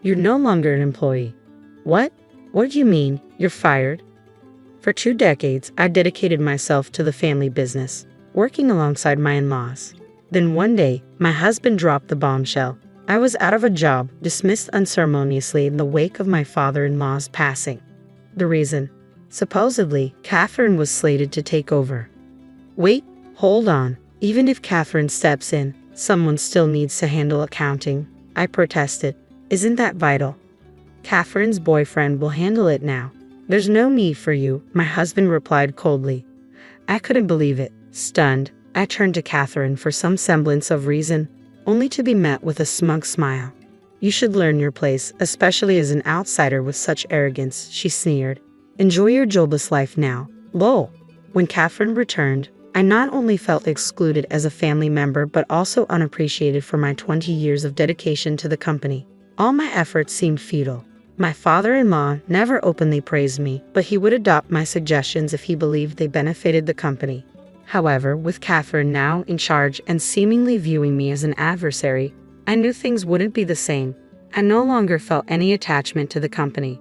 You're no longer an employee." "What? What do you mean? You're fired?" "For 2 decades, I dedicated myself to the family business, working alongside my in-laws. Then one day, my husband dropped the bombshell. I was out of a job, dismissed unceremoniously in the wake of my father-in-law's passing. The reason? Supposedly, Catherine was slated to take over." "Wait, hold on. Even if Catherine steps in, someone still needs to handle accounting," I protested. "Isn't that vital?" "Catherine's boyfriend will handle it now. There's no need for you," my husband replied coldly. I couldn't believe it. Stunned, I turned to Catherine for some semblance of reason, only to be met with a smug smile. "You should learn your place, especially as an outsider with such arrogance," she sneered. "Enjoy your jobless life now." Lol. When Catherine returned, I not only felt excluded as a family member but also unappreciated for my 20 years of dedication to the company. All my efforts seemed futile. My father-in-law never openly praised me, but he would adopt my suggestions if he believed they benefited the company. However, with Catherine now in charge and seemingly viewing me as an adversary, I knew things wouldn't be the same. I no longer felt any attachment to the company.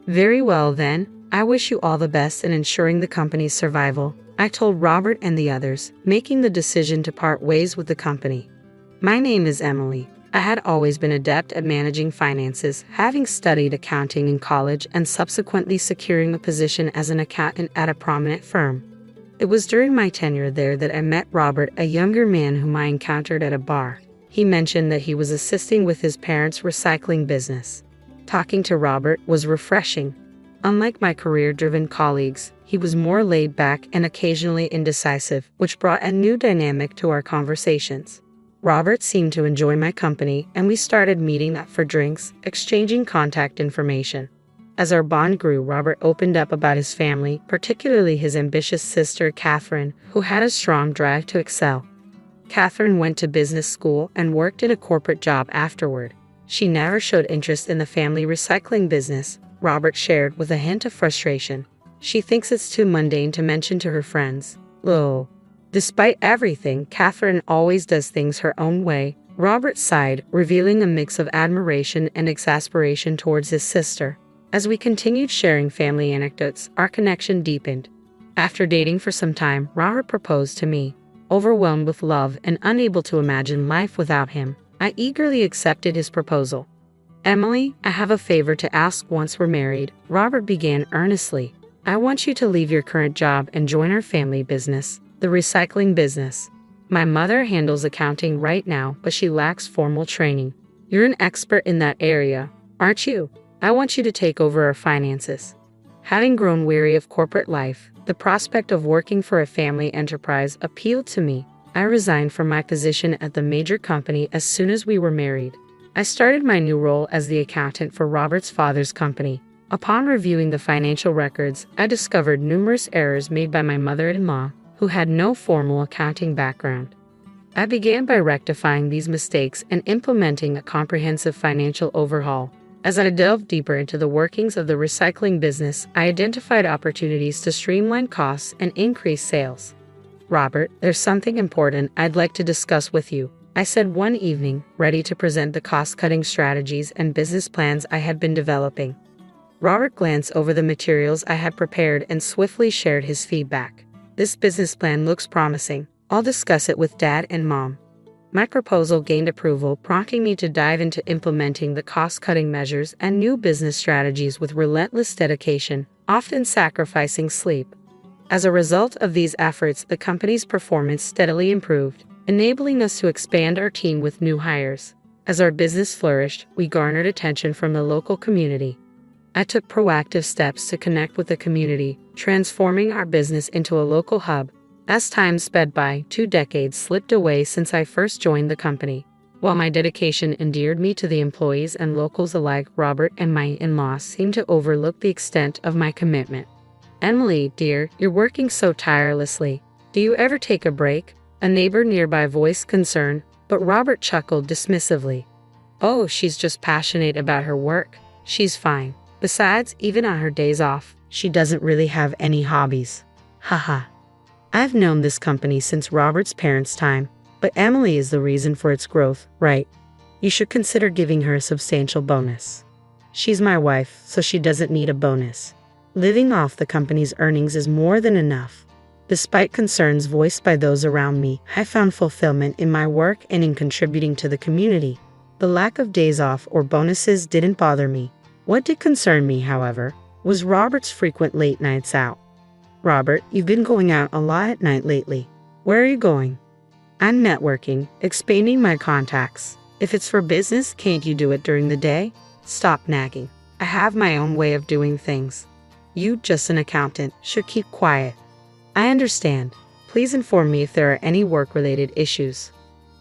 "Very well then, I wish you all the best in ensuring the company's survival," I told Robert and the others, making the decision to part ways with the company. My name is Emily. I had always been adept at managing finances, having studied accounting in college and subsequently securing a position as an accountant at a prominent firm. It was during my tenure there that I met Robert, a younger man whom I encountered at a bar. He mentioned that he was assisting with his parents' recycling business. Talking to Robert was refreshing. Unlike my career-driven colleagues, he was more laid back and occasionally indecisive, which brought a new dynamic to our conversations. Robert seemed to enjoy my company, and we started meeting up for drinks, exchanging contact information. As our bond grew, Robert opened up about his family, particularly his ambitious sister, Catherine, who had a strong drive to excel. Catherine went to business school and worked in a corporate job afterward. She never showed interest in the family recycling business, Robert shared with a hint of frustration. "She thinks it's too mundane to mention to her friends." Lol. "Despite everything, Catherine always does things her own way," Robert sighed, revealing a mix of admiration and exasperation towards his sister. As we continued sharing family anecdotes, our connection deepened. After dating for some time, Robert proposed to me. Overwhelmed with love and unable to imagine life without him, I eagerly accepted his proposal. "Emily, I have a favor to ask once we're married," Robert began earnestly. "I want you to leave your current job and join our family business, the recycling business. My mother handles accounting right now, but she lacks formal training. You're an expert in that area, aren't you? I want you to take over our finances." Having grown weary of corporate life, the prospect of working for a family enterprise appealed to me. I resigned from my position at the major company as soon as we were married. I started my new role as the accountant for Robert's father's company. Upon reviewing the financial records, I discovered numerous errors made by my mother-in-law, who had no formal accounting background. I began by rectifying these mistakes and implementing a comprehensive financial overhaul. As I delved deeper into the workings of the recycling business, I identified opportunities to streamline costs and increase sales. "Robert, there's something important I'd like to discuss with you," I said one evening, ready to present the cost-cutting strategies and business plans I had been developing. Robert glanced over the materials I had prepared and swiftly shared his feedback. "This business plan looks promising. I'll discuss it with Dad and Mom." My proposal gained approval, prompting me to dive into implementing the cost-cutting measures and new business strategies with relentless dedication, often sacrificing sleep. As a result of these efforts, the company's performance steadily improved, enabling us to expand our team with new hires. As our business flourished, we garnered attention from the local community. I took proactive steps to connect with the community, transforming our business into a local hub. As time sped by, 2 decades slipped away since I first joined the company. While my dedication endeared me to the employees and locals alike, Robert and my in-laws seemed to overlook the extent of my commitment. "Emily, dear, you're working so tirelessly. Do you ever take a break?" A neighbor nearby voiced concern, but Robert chuckled dismissively. "Oh, she's just passionate about her work. She's fine. Besides, even on her days off, she doesn't really have any hobbies. Haha. I've known this company since Robert's parents' time, but Emily is the reason for its growth, right?" You should consider giving her a substantial bonus. She's my wife, so she doesn't need a bonus. Living off the company's earnings is more than enough. Despite concerns voiced by those around me, I found fulfillment in my work and in contributing to the community. The lack of days off or bonuses didn't bother me. What did concern me, however, was Robert's frequent late nights out. Robert, you've been going out a lot at night lately. Where are you going? I'm networking, expanding my contacts. If it's for business, can't you do it during the day? Stop nagging. I have my own way of doing things. You, just an accountant, should keep quiet. I understand. Please inform me if there are any work-related issues.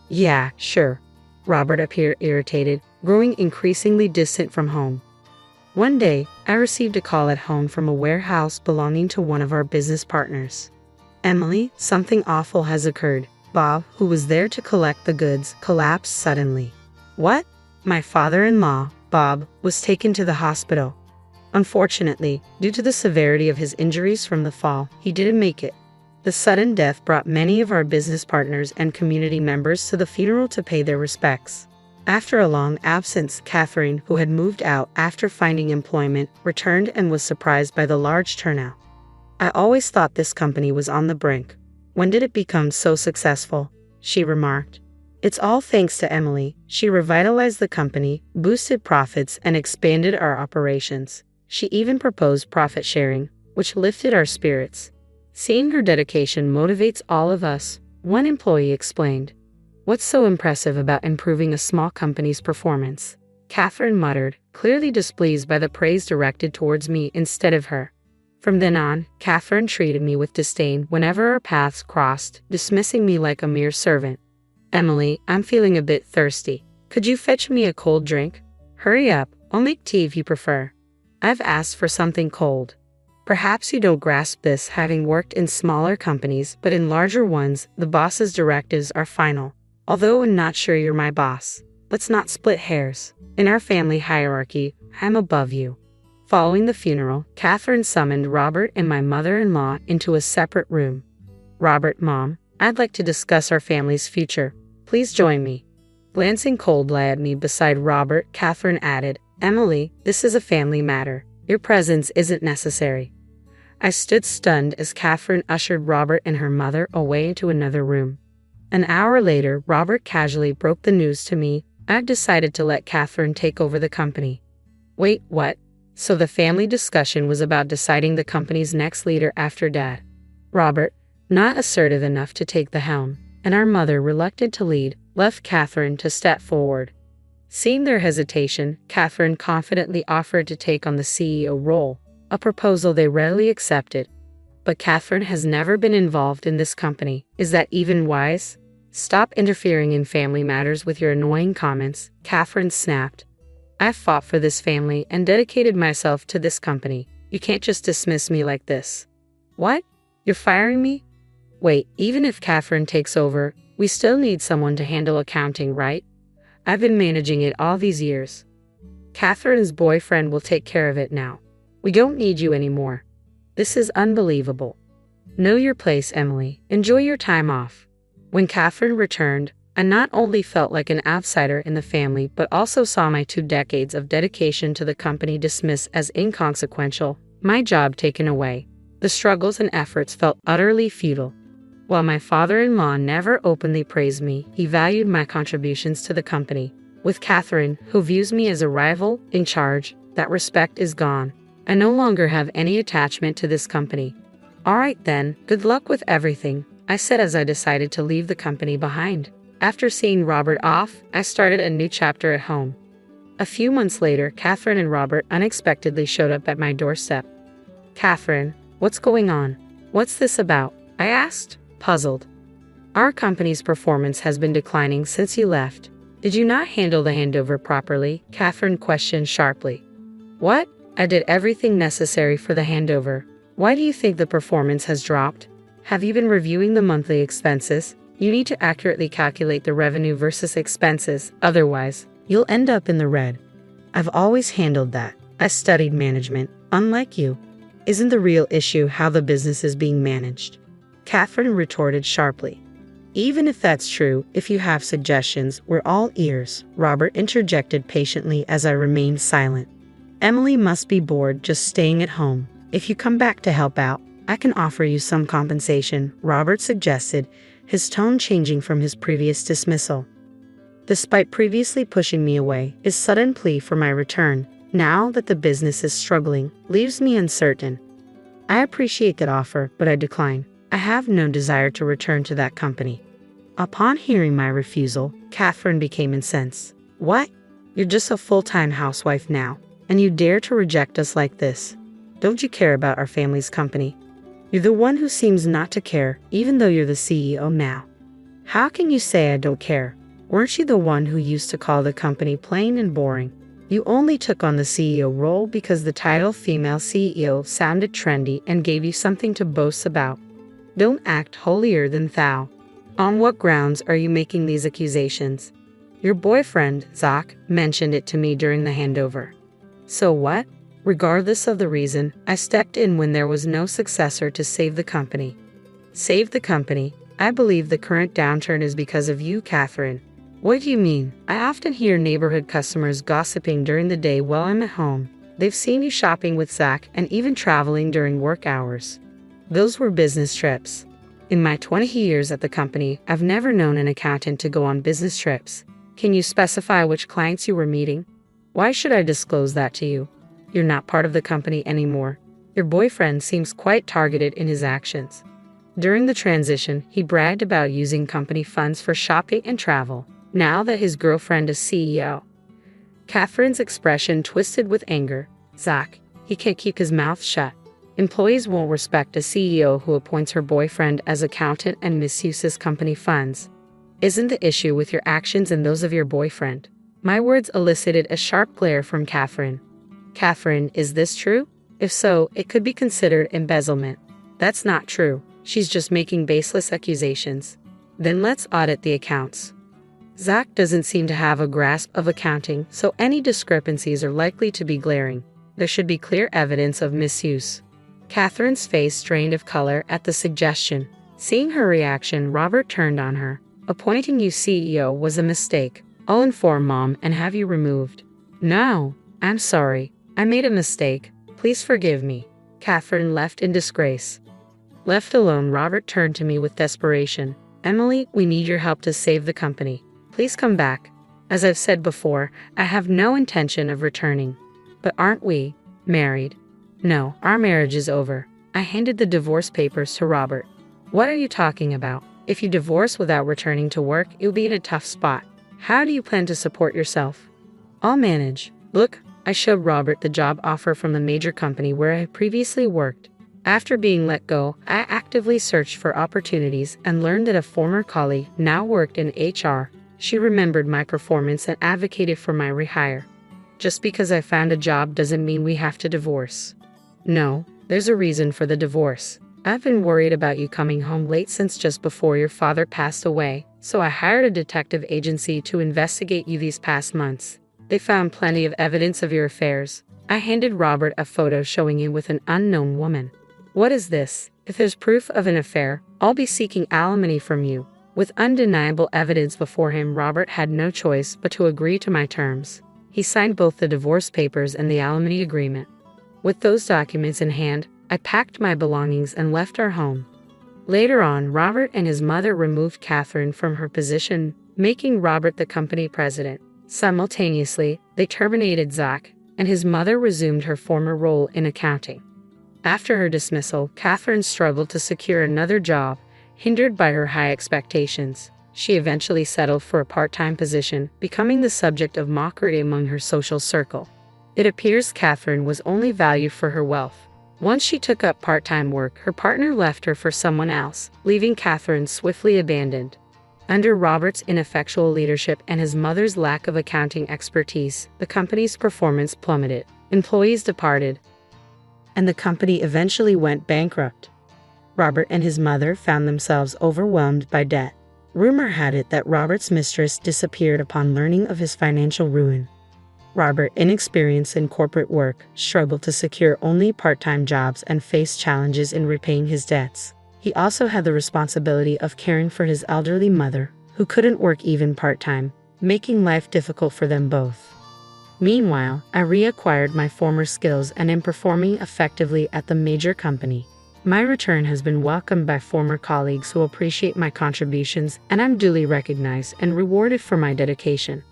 Yeah, sure. Robert appeared irritated, growing increasingly distant from home. One day, I received a call at home from a warehouse belonging to one of our business partners. Emily, something awful has occurred. Bob, who was there to collect the goods, collapsed suddenly. What? My father-in-law, Bob, was taken to the hospital. Unfortunately, due to the severity of his injuries from the fall, he didn't make it. The sudden death brought many of our business partners and community members to the funeral to pay their respects. After a long absence, Catherine, who had moved out after finding employment, returned and was surprised by the large turnout. I always thought this company was on the brink. When did it become so successful? She remarked. It's all thanks to Emily. She revitalized the company, boosted profits, and expanded our operations. She even proposed profit sharing, which lifted our spirits. Seeing her dedication motivates all of us, one employee explained. What's so impressive about improving a small company's performance? Catherine muttered, clearly displeased by the praise directed towards me instead of her. From then on, Catherine treated me with disdain whenever our paths crossed, dismissing me like a mere servant. Emily, I'm feeling a bit thirsty. Could you fetch me a cold drink? Hurry up, I'll make tea if you prefer. I've asked for something cold. Perhaps you don't grasp this having worked in smaller companies, but in larger ones, the boss's directives are final. Although I'm not sure you're my boss, let's not split hairs. In our family hierarchy, I'm above you. Following the funeral, Catherine summoned Robert and my mother-in-law into a separate room. Robert, Mom, I'd like to discuss our family's future. Please join me. Glancing coldly at me beside Robert, Catherine added, Emily, this is a family matter. Your presence isn't necessary. I stood stunned as Catherine ushered Robert and her mother away into another room. An hour later, Robert casually broke the news to me. I'd decided to let Catherine take over the company. Wait, what? So the family discussion was about deciding the company's next leader after Dad. Robert, not assertive enough to take the helm, and our mother, reluctant to lead, left Catherine to step forward. Seeing their hesitation, Catherine confidently offered to take on the CEO role, a proposal they readily accepted. But Catherine has never been involved in this company. Is that even wise? Stop interfering in family matters with your annoying comments, Catherine snapped. I've fought for this family and dedicated myself to this company. You can't just dismiss me like this. What? You're firing me? Wait, even if Catherine takes over, we still need someone to handle accounting, right? I've been managing it all these years. Catherine's boyfriend will take care of it now. We don't need you anymore. This is unbelievable. Know your place, Emily. Enjoy your time off. When Catherine returned, I not only felt like an outsider in the family, but also saw my 2 decades of dedication to the company dismissed as inconsequential, my job taken away. The struggles and efforts felt utterly futile. While my father-in-law never openly praised me, he valued my contributions to the company. With Catherine, who views me as a rival in charge, that respect is gone. I no longer have any attachment to this company. All right then, good luck with everything, I said as I decided to leave the company behind. After seeing Robert off, I started a new chapter at home. A few months later, Catherine and Robert unexpectedly showed up at my doorstep. Catherine, what's going on? What's this about? I asked, puzzled. Our company's performance has been declining since you left. Did you not handle the handover properly? Catherine questioned sharply. What? I did everything necessary for the handover. Why do you think the performance has dropped? Have you been reviewing the monthly expenses? You need to accurately calculate the revenue versus expenses, otherwise, you'll end up in the red. I've always handled that. I studied management, unlike you. Isn't the real issue how the business is being managed? Catherine retorted sharply. Even if that's true, if you have suggestions, we're all ears, Robert interjected patiently as I remained silent. Emily must be bored just staying at home. If you come back to help out, I can offer you some compensation, Robert suggested, his tone changing from his previous dismissal. Despite previously pushing me away, his sudden plea for my return, now that the business is struggling, leaves me uncertain. I appreciate that offer, but I decline. I have no desire to return to that company. Upon hearing my refusal, Catherine became incensed. What? You're just a full-time housewife now, and you dare to reject us like this? Don't you care about our family's company? You're the one who seems not to care, even though you're the CEO now. How can you say I don't care? Weren't you the one who used to call the company plain and boring? You only took on the CEO role because the title female CEO sounded trendy and gave you something to boast about. Don't act holier than thou. On what grounds are you making these accusations? Your boyfriend, Zach, mentioned it to me during the handover. So what? Regardless of the reason, I stepped in when there was no successor to save the company. Save the company? I believe the current downturn is because of you, Catherine. What do you mean? I often hear neighborhood customers gossiping during the day while I'm at home. They've seen you shopping with Zach and even traveling during work hours. Those were business trips. In my 20 years at the company, I've never known an accountant to go on business trips. Can you specify which clients you were meeting? Why should I disclose that to you? You're not part of the company anymore. Your boyfriend seems quite targeted in his actions. During the transition, he bragged about using company funds for shopping and travel, now that his girlfriend is CEO. Catherine's expression twisted with anger. Zach, he can't keep his mouth shut. Employees won't respect a CEO who appoints her boyfriend as accountant and misuses company funds. Isn't the issue with your actions and those of your boyfriend? My words elicited a sharp glare from Catherine. Catherine, is this true? If so, it could be considered embezzlement. That's not true. She's just making baseless accusations. Then let's audit the accounts. Zach doesn't seem to have a grasp of accounting, so any discrepancies are likely to be glaring. There should be clear evidence of misuse. Catherine's face drained of color at the suggestion. Seeing her reaction, Robert turned on her. Appointing you CEO was a mistake. I'll inform Mom and have you removed. No, I'm sorry. I made a mistake. Please forgive me. Catherine left in disgrace. Left alone, Robert turned to me with desperation. Emily, we need your help to save the company. Please come back. As I've said before, I have no intention of returning. But aren't we married? No, our marriage is over. I handed the divorce papers to Robert. What are you talking about? If you divorce without returning to work, you'll be in a tough spot. How do you plan to support yourself? I'll manage. Look, I showed Robert the job offer from the major company where I had previously worked. After being let go, I actively searched for opportunities and learned that a former colleague now worked in HR. She remembered my performance and advocated for my rehire. Just because I found a job doesn't mean we have to divorce. No, there's a reason for the divorce. I've been worried about you coming home late since just before your father passed away, so I hired a detective agency to investigate you these past months. They found plenty of evidence of your affairs. I handed Robert a photo showing you with an unknown woman. What is this? If there's proof of an affair, I'll be seeking alimony from you. With undeniable evidence before him, Robert had no choice but to agree to my terms. He signed both the divorce papers and the alimony agreement. With those documents in hand, I packed my belongings and left our home. Later on, Robert and his mother removed Catherine from her position, making Robert the company president. Simultaneously, they terminated Zach, and his mother resumed her former role in accounting. After her dismissal, Catherine struggled to secure another job, hindered by her high expectations. She eventually settled for a part-time position, becoming the subject of mockery among her social circle. It appears Catherine was only valued for her wealth. Once she took up part-time work, her partner left her for someone else, leaving Catherine swiftly abandoned. Under Robert's ineffectual leadership and his mother's lack of accounting expertise, the company's performance plummeted. Employees departed, and the company eventually went bankrupt. Robert and his mother found themselves overwhelmed by debt. Rumor had it that Robert's mistress disappeared upon learning of his financial ruin. Robert, inexperienced in corporate work, struggled to secure only part-time jobs and faced challenges in repaying his debts. He also had the responsibility of caring for his elderly mother, who couldn't work even part-time, making life difficult for them both. Meanwhile, I reacquired my former skills and am performing effectively at the major company. My return has been welcomed by former colleagues who appreciate my contributions, and I'm duly recognized and rewarded for my dedication.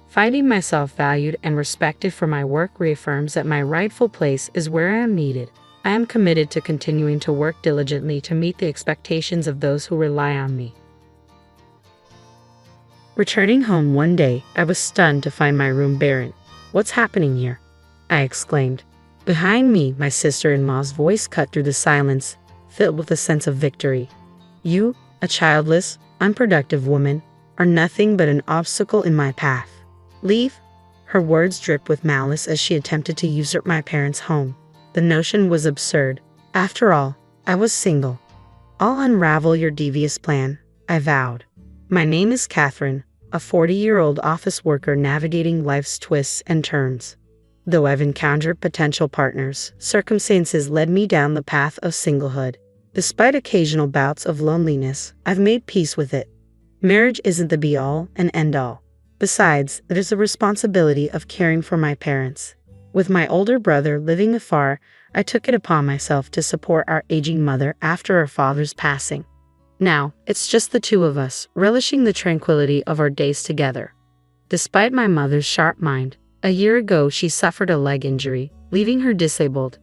Finding myself valued and respected for my work reaffirms that my rightful place is where I am needed. I am committed to continuing to work diligently to meet the expectations of those who rely on me. Returning home one day, I was stunned to find my room barren. "What's happening here?" I exclaimed. Behind me, my sister-in-law's voice cut through the silence, filled with a sense of victory. "You, a childless, unproductive woman, are nothing but an obstacle in my path. Leave." Her words dripped with malice as she attempted to usurp my parents' home. The notion was absurd. After all, I was single. "I'll unravel your devious plan," I vowed. My name is Catherine, a 40-year-old office worker navigating life's twists and turns. Though I've encountered potential partners, circumstances led me down the path of singlehood. Despite occasional bouts of loneliness, I've made peace with it. Marriage isn't the be-all and end-all. Besides, there's the responsibility of caring for my parents. With my older brother living afar, I took it upon myself to support our aging mother after her father's passing. Now, it's just the two of us, relishing the tranquility of our days together. Despite my mother's sharp mind, a year ago she suffered a leg injury, leaving her disabled.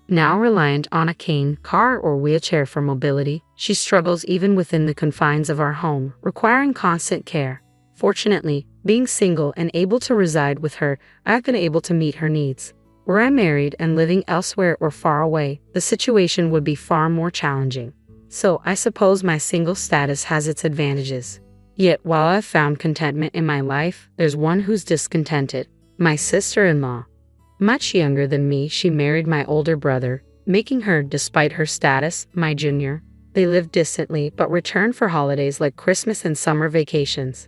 Now reliant on a cane, car, or wheelchair for mobility, she struggles even within the confines of our home, requiring constant care. Fortunately, being single and able to reside with her, I've been able to meet her needs. Were I married and living elsewhere or far away, the situation would be far more challenging. So I suppose my single status has its advantages. Yet while I've found contentment in my life, there's one who's discontented. My sister-in-law. Much younger than me, she married my older brother, making her, despite her status, my junior. They live distantly but return for holidays like Christmas and summer vacations.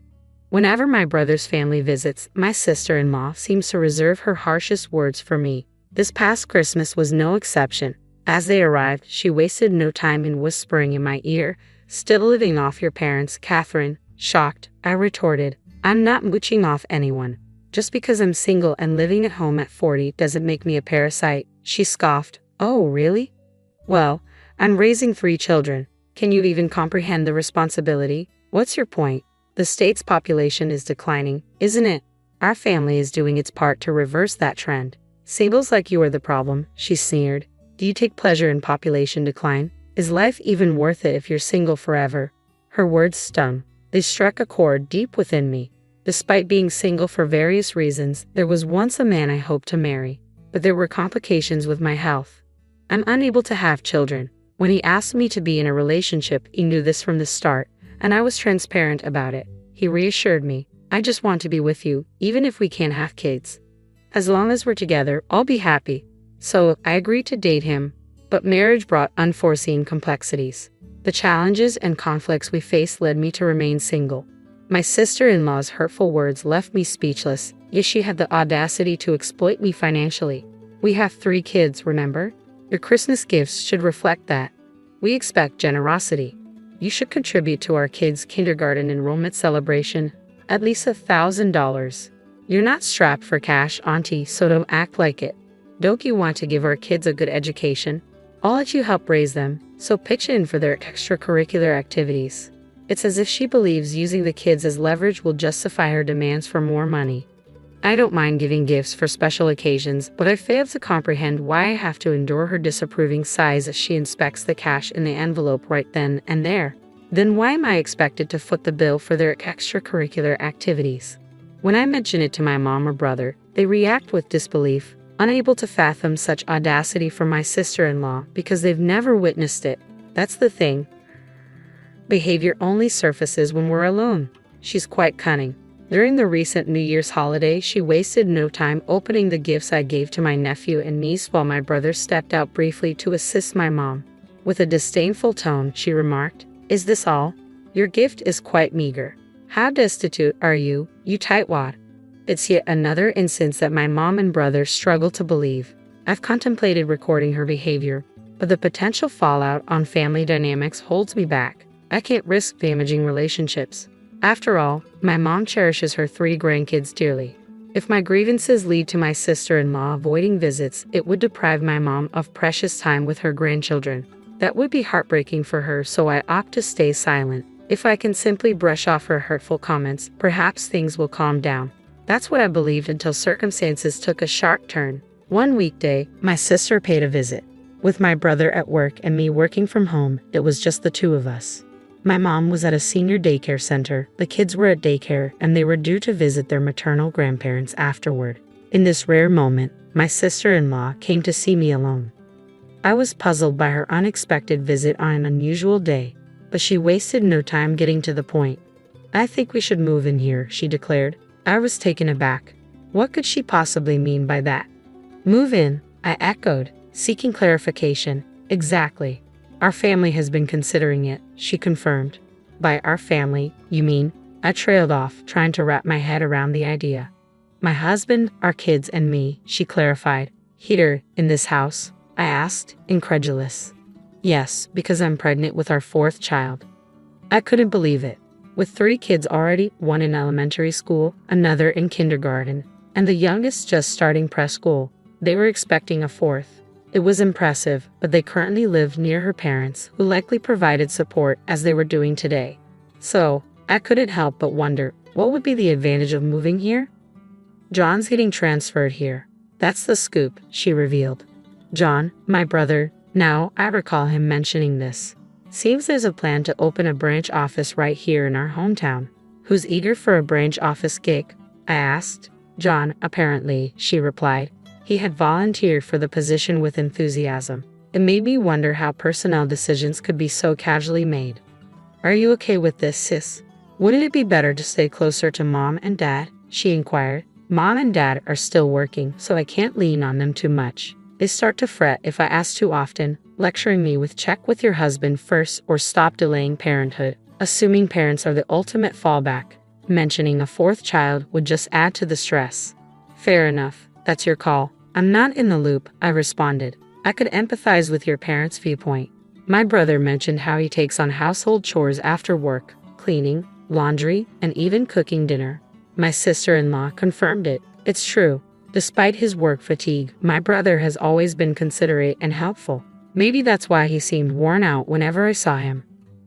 Whenever my brother's family visits, my sister-in-law seems to reserve her harshest words for me. This past Christmas was no exception. As they arrived, she wasted no time in whispering in my ear, "Still living off your parents, Catherine." Shocked, I retorted, "I'm not mooching off anyone. Just because I'm single and living at home at 40 doesn't make me a parasite." She scoffed. "Oh, really? Well, I'm raising 3 children. Can you even comprehend the responsibility? What's your point? The state's population is declining, isn't it? Our family is doing its part to reverse that trend. Singles like you are the problem," she sneered. "Do you take pleasure in population decline? Is life even worth it if you're single forever?" Her words stung. They struck a chord deep within me. Despite being single for various reasons, there was once a man I hoped to marry, but there were complications with my health. I'm unable to have children. When he asked me to be in a relationship, he knew this from the start, and I was transparent about it. He reassured me, "I just want to be with you, even if we can't have kids. As long as we're together, I'll be happy." So I agreed to date him, but marriage brought unforeseen complexities. The challenges and conflicts we faced led me to remain single. My sister-in-law's hurtful words left me speechless, yet she had the audacity to exploit me financially. "We have 3 kids, remember? Your Christmas gifts should reflect that. We expect generosity. You should contribute to our kids' kindergarten enrollment celebration, at least $1,000. You're not strapped for cash, auntie, so don't act like it. Don't you want to give our kids a good education? I'll let you help raise them, so pitch in for their extracurricular activities." It's as if she believes using the kids as leverage will justify her demands for more money. I don't mind giving gifts for special occasions, but I fail to comprehend why I have to endure her disapproving sighs as she inspects the cash in the envelope right then and there. Then why am I expected to foot the bill for their extracurricular activities? When I mention it to my mom or brother, they react with disbelief, unable to fathom such audacity from my sister-in-law because they've never witnessed it. That's the thing. Behavior only surfaces when we're alone. She's quite cunning. During the recent New Year's holiday, she wasted no time opening the gifts I gave to my nephew and niece while my brother stepped out briefly to assist my mom. With a disdainful tone, she remarked, "Is this all? Your gift is quite meager. How destitute are you, you tightwad?" It's yet another instance that my mom and brother struggle to believe. I've contemplated recording her behavior, but the potential fallout on family dynamics holds me back. I can't risk damaging relationships. After all, my mom cherishes her 3 grandkids dearly. If my grievances lead to my sister-in-law avoiding visits, it would deprive my mom of precious time with her grandchildren. That would be heartbreaking for her, so I opt to stay silent. If I can simply brush off her hurtful comments, perhaps things will calm down. That's what I believed until circumstances took a sharp turn. One weekday, my sister paid a visit. With my brother at work and me working from home, it was just the 2 of us. My mom was at a senior daycare center, the kids were at daycare, and they were due to visit their maternal grandparents afterward. In this rare moment, my sister-in-law came to see me alone. I was puzzled by her unexpected visit on an unusual day, but she wasted no time getting to the point. "I think we should move in here," she declared. I was taken aback. What could she possibly mean by that? "Move in," I echoed, seeking clarification. "Exactly. Our family has been considering it," she confirmed. "By our family, you mean?" I trailed off, trying to wrap my head around the idea. "My husband, our kids, and me," she clarified. "Here, in this house?" I asked, incredulous. "Yes, because I'm pregnant with our 4th child." I couldn't believe it. With 3 kids already, 1 in elementary school, another in kindergarten, and the youngest just starting preschool, they were expecting a 4th. It was impressive, but they currently lived near her parents, who likely provided support as they were doing today. So, I couldn't help but wonder, what would be the advantage of moving here? "John's getting transferred here. That's the scoop," she revealed. "John, my brother," now I recall him mentioning this. "Seems there's a plan to open a branch office right here in our hometown." "Who's eager for a branch office gig?" I asked. "John, apparently," she replied. He had volunteered for the position with enthusiasm. It made me wonder how personnel decisions could be so casually made. "Are you okay with this, sis? Wouldn't it be better to stay closer to Mom and Dad?" she inquired. "Mom and Dad are still working, so I can't lean on them too much. They start to fret if I ask too often, lecturing me with check with your husband first or stop delaying parenthood, assuming parents are the ultimate fallback. Mentioning a 4th child would just add to the stress." "Fair enough. That's your call. I'm not in the loop," I responded. I could empathize with your parents' viewpoint. My brother mentioned how he takes on household chores after work, cleaning, laundry, and even cooking dinner. My sister-in-law confirmed it. It's true. Despite his work fatigue, my brother has always been considerate and helpful. Maybe that's why he seemed worn out whenever I saw him.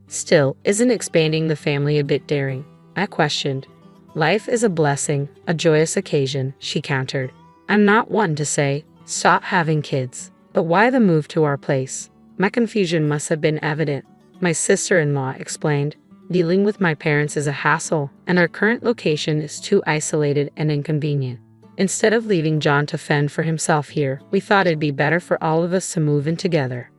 Still, isn't expanding the family a bit daring? I questioned. "Life is a blessing, a joyous occasion," she countered. "I'm not one to say, stop having kids. But why the move to our place?" My confusion must have been evident. My sister-in-law explained, "Dealing with my parents is a hassle, and our current location is too isolated and inconvenient. Instead of leaving John to fend for himself here, we thought it'd be better for all of us to move in together."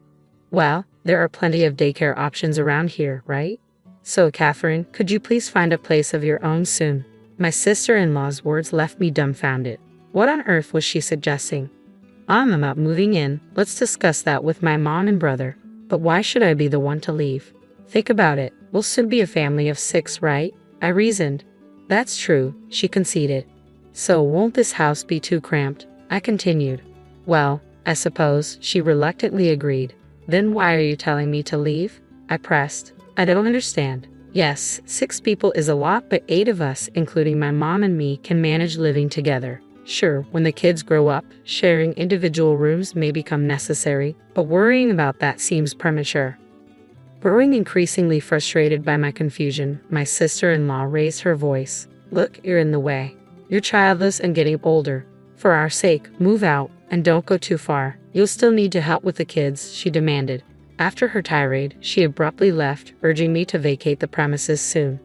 "Well, there are plenty of daycare options around here, right? So, Catherine, could you please find a place of your own soon?" My sister-in-law's words left me dumbfounded. What on earth was she suggesting? "I'm about moving in. Let's discuss that with my mom and brother. But why should I be the one to leave? Think about it. We'll soon be a family of 6, right?" I reasoned. "That's true," she conceded. "So won't this house be too cramped?" I continued. "Well, I suppose," she reluctantly agreed. "Then why are you telling me to leave?" I pressed. "I don't understand. Yes, 6 people is a lot, but 8 of us, including my mom and me, can manage living together. Sure, when the kids grow up, sharing individual rooms may become necessary, but worrying about that seems premature." Growing increasingly frustrated by my confusion, my sister-in-law raised her voice. "Look, you're in the way. You're childless and getting older. For our sake, move out, and don't go too far. You'll still need to help with the kids," she demanded. After her tirade, she abruptly left, urging me to vacate the premises soon.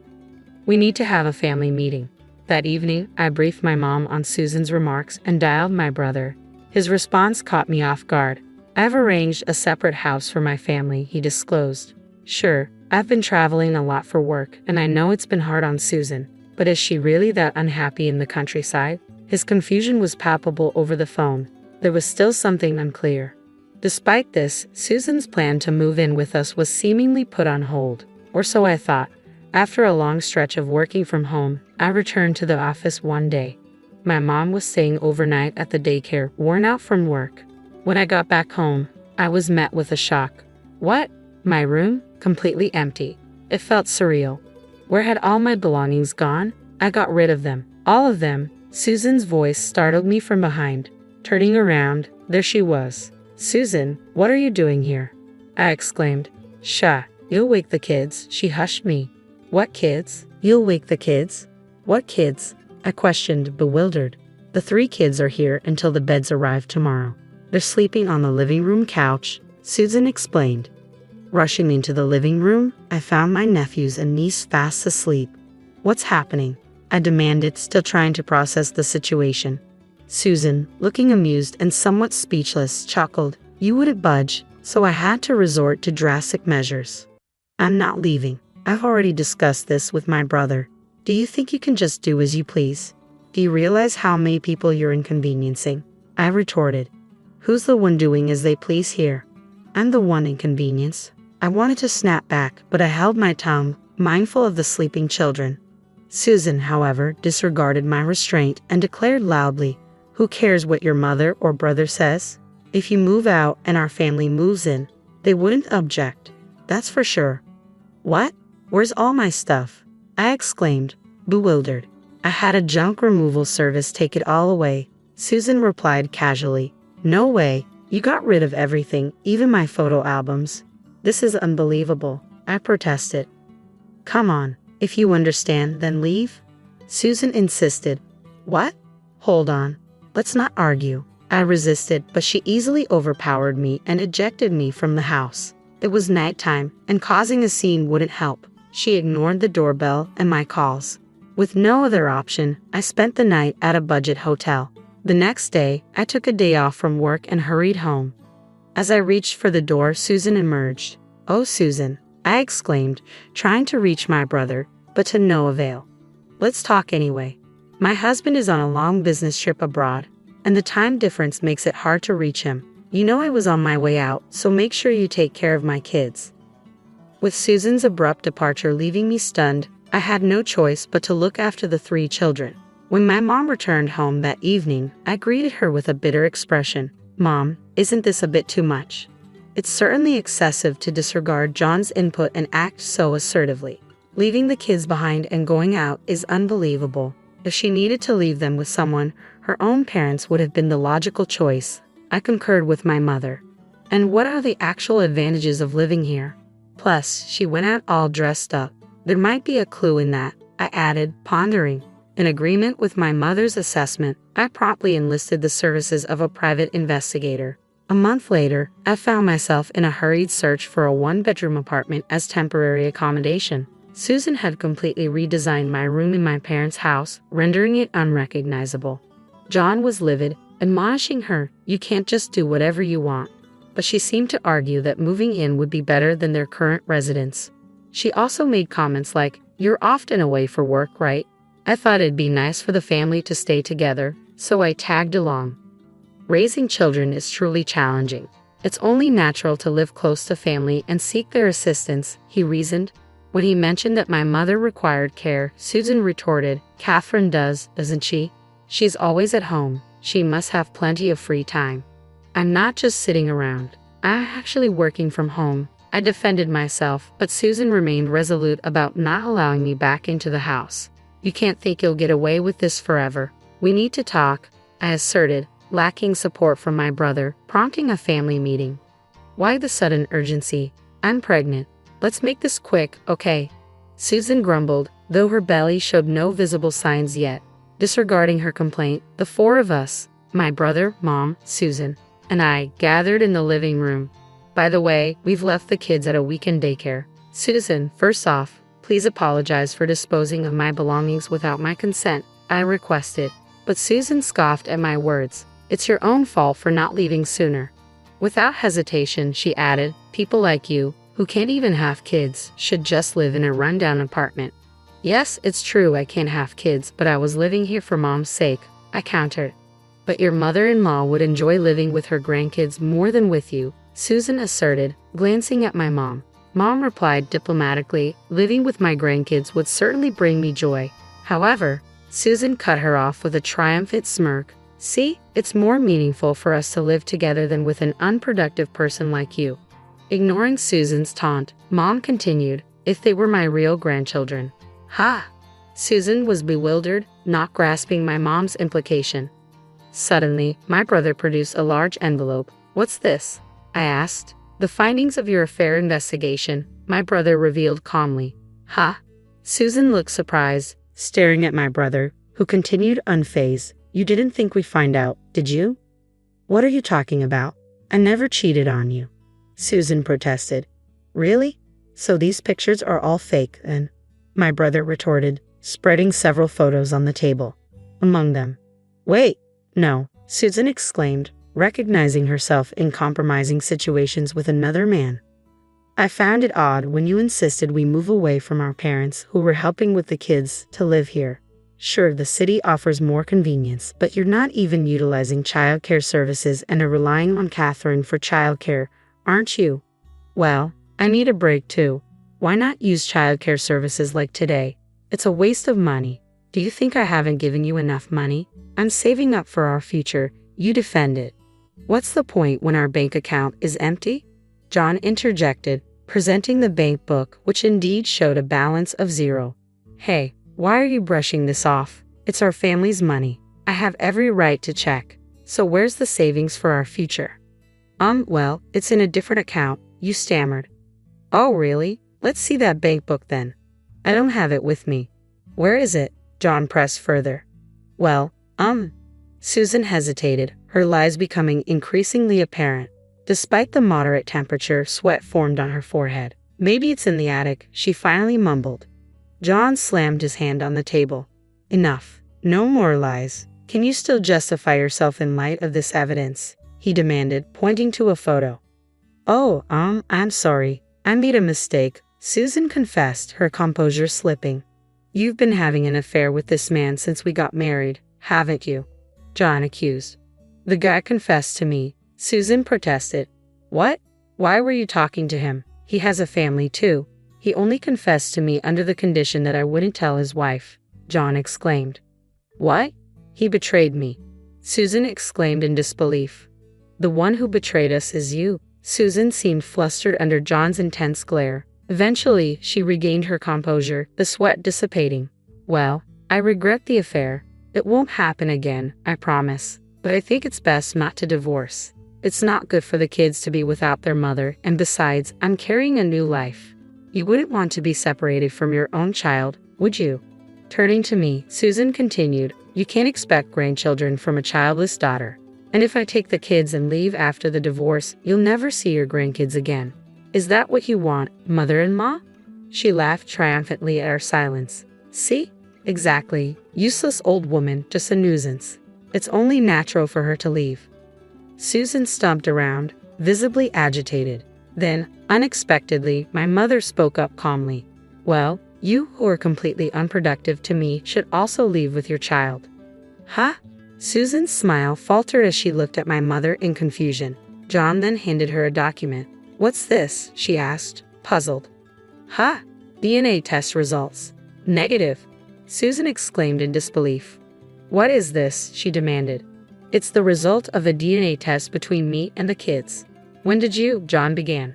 "We need to have a family meeting." That evening, I briefed my mom on Susan's remarks and dialed my brother. His response caught me off guard. "I've arranged a separate house for my family," he disclosed. "Sure, I've been traveling a lot for work, and I know it's been hard on Susan, but is she really that unhappy in the countryside?" His confusion was palpable over the phone. There was still something unclear. Despite this, Susan's plan to move in with us was seemingly put on hold, or so I thought. After a long stretch of working from home, I returned to the office one day. My mom was staying overnight at the daycare, worn out from work. When I got back home, I was met with a shock. What? My room? Completely empty. It felt surreal. Where had all my belongings gone? I got rid of them. All of them. Susan's voice startled me from behind. Turning around, there she was. Susan, what are you doing here? I exclaimed. Shh, you'll wake the kids. She hushed me. What kids? You'll wake the kids? What kids? I questioned, bewildered. The 3 kids are here until the beds arrive tomorrow. They're sleeping on the living room couch, Susan explained. Rushing into the living room, I found my nephews and niece fast asleep. What's happening? I demanded, still trying to process the situation. Susan, looking amused and somewhat speechless, chuckled. You wouldn't budge, so I had to resort to drastic measures. I'm not leaving. I've already discussed this with my brother. Do you think you can just do as you please? Do you realize how many people you're inconveniencing? I retorted. Who's the one doing as they please here? I'm the one inconvenienced. I wanted to snap back, but I held my tongue, mindful of the sleeping children. Susan, however, disregarded my restraint and declared loudly, Who cares what your mother or brother says? If you move out and our family moves in, they wouldn't object. That's for sure. What? Where's all my stuff? I exclaimed, bewildered. I had a junk removal service take it all away. Susan replied casually. No way. You got rid of everything, even my photo albums. This is unbelievable. I protested. Come on. If you understand, then leave. Susan insisted. What? Hold on. Let's not argue. I resisted, but she easily overpowered me and ejected me from the house. It was nighttime, and causing a scene wouldn't help. She ignored the doorbell and my calls. With no other option, I spent the night at a budget hotel. The next day, I took a day off from work and hurried home. As I reached for the door, Susan emerged. Oh, Susan, I exclaimed, trying to reach my brother, but to no avail. Let's talk anyway. My husband is on a long business trip abroad, and the time difference makes it hard to reach him. You know I was on my way out, so make sure you take care of my kids. With Susan's abrupt departure leaving me stunned, I had no choice but to look after the 3 children. When my mom returned home that evening, I greeted her with a bitter expression. Mom, isn't this a bit too much? It's certainly excessive to disregard John's input and act so assertively. Leaving the kids behind and going out is unbelievable. If she needed to leave them with someone, her own parents would have been the logical choice. I concurred with my mother. And what are the actual advantages of living here? Plus, she went out all dressed up. There might be a clue in that, I added, pondering. In agreement with my mother's assessment, I promptly enlisted the services of a private investigator. A month later, I found myself in a hurried search for a 1-bedroom apartment as temporary accommodation. Susan had completely redesigned my room in my parents' house, rendering it unrecognizable. John was livid, admonishing her, you can't just do whatever you want. But she seemed to argue that moving in would be better than their current residence. She also made comments like, you're often away for work, right? I thought it'd be nice for the family to stay together, so I tagged along. Raising children is truly challenging. It's only natural to live close to family and seek their assistance, he reasoned. When he mentioned that my mother required care, Susan retorted, Catherine does, doesn't she? She's always at home. She must have plenty of free time. I'm not just sitting around. I'm actually working from home. I defended myself, but Susan remained resolute about not allowing me back into the house. You can't think you'll get away with this forever. We need to talk, I asserted, lacking support from my brother, prompting a family meeting. Why the sudden urgency? I'm pregnant. Let's make this quick, okay? Susan grumbled, though her belly showed no visible signs yet. Disregarding her complaint, the 4 of us, my brother, Mom, Susan, and I, gathered in the living room. By the way, we've left the kids at a weekend daycare. Susan, first off, please apologize for disposing of my belongings without my consent, I requested. But Susan scoffed at my words. It's your own fault for not leaving sooner. Without hesitation, she added, people like you, who can't even have kids, should just live in a rundown apartment. Yes, it's true I can't have kids, but I was living here for Mom's sake, I countered. But your mother-in-law would enjoy living with her grandkids more than with you, Susan asserted, glancing at my mom. Mom replied diplomatically, living with my grandkids would certainly bring me joy. However, Susan cut her off with a triumphant smirk. See, it's more meaningful for us to live together than with an unproductive person like you. Ignoring Susan's taunt, Mom continued, if they were my real grandchildren. Ha! Susan was bewildered, not grasping my mom's implication. Suddenly, my brother produced a large envelope. What's this? I asked. The findings of your affair investigation, my brother revealed calmly. Ha! Susan looked surprised, staring at my brother, who continued unfazed. You didn't think we'd find out, did you? What are you talking about? I never cheated on you. Susan protested. Really? So these pictures are all fake, then? My brother retorted, spreading several photos on the table. Among them. Wait, no, Susan exclaimed, recognizing herself in compromising situations with another man. I found it odd when you insisted we move away from our parents who were helping with the kids to live here. Sure, the city offers more convenience, but you're not even utilizing childcare services and are relying on Catherine for childcare, aren't you? Well, I need a break too. Why not use childcare services like today? It's a waste of money. Do you think I haven't given you enough money? I'm saving up for our future. You defend it. What's the point when our bank account is empty? John interjected, presenting the bank book, which indeed showed a balance of 0. Hey, why are you brushing this off? It's our family's money. I have every right to check. So where's the savings for our future? Well, it's in a different account, you stammered. Oh, really? Let's see that bank book then. I don't have it with me. Where is it? John pressed further. Well, Susan hesitated, her lies becoming increasingly apparent. Despite the moderate temperature, sweat formed on her forehead. Maybe it's in the attic, she finally mumbled. John slammed his hand on the table. Enough. No more lies. Can you still justify yourself in light of this evidence? He demanded, pointing to a photo. Oh, I'm sorry. I made a mistake, Susan confessed, her composure slipping. You've been having an affair with this man since we got married, haven't you? John accused. The guy confessed to me, Susan protested. What? Why were you talking to him? He has a family too. He only confessed to me under the condition that I wouldn't tell his wife, John exclaimed. What? He betrayed me, Susan exclaimed in disbelief. The one who betrayed us is you. Susan seemed flustered under John's intense glare. Eventually, she regained her composure, the sweat dissipating. Well, I regret the affair. It won't happen again, I promise. But I think it's best not to divorce. It's not good for the kids to be without their mother, and besides, I'm carrying a new life. You wouldn't want to be separated from your own child, would you? Turning to me, Susan continued, you can't expect grandchildren from a childless daughter. And if I take the kids and leave after the divorce, you'll never see your grandkids again. Is that what you want, mother-in-law? She laughed triumphantly at our silence. See? Exactly. Useless old woman, just a nuisance. It's only natural for her to leave. Susan stumped around, visibly agitated. Then, unexpectedly, my mother spoke up calmly. Well, you who are completely unproductive to me should also leave with your child. Huh? Susan's smile faltered as she looked at my mother in confusion. John then handed her a document. What's this? She asked, puzzled. Huh? DNA test results. Negative. Susan exclaimed in disbelief. What is this? She demanded. It's the result of a DNA test between me and the kids. When did you? John began.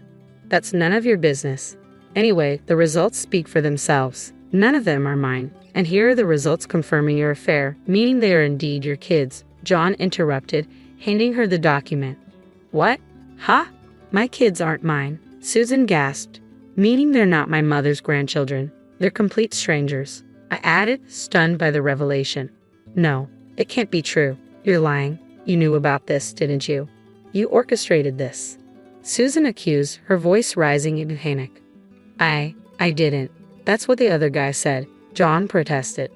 That's none of your business. Anyway, the results speak for themselves. None of them are mine. And here are the results confirming your affair, meaning they are indeed your kids, John interrupted, handing her the document. What? Huh? My kids aren't mine, Susan gasped. Meaning they're not my mother's grandchildren. They're complete strangers. I added, stunned by the revelation. No, it can't be true. You're lying. You knew about this, didn't you? You orchestrated this. Susan accused, her voice rising in panic. I didn't. That's what the other guy said, John protested.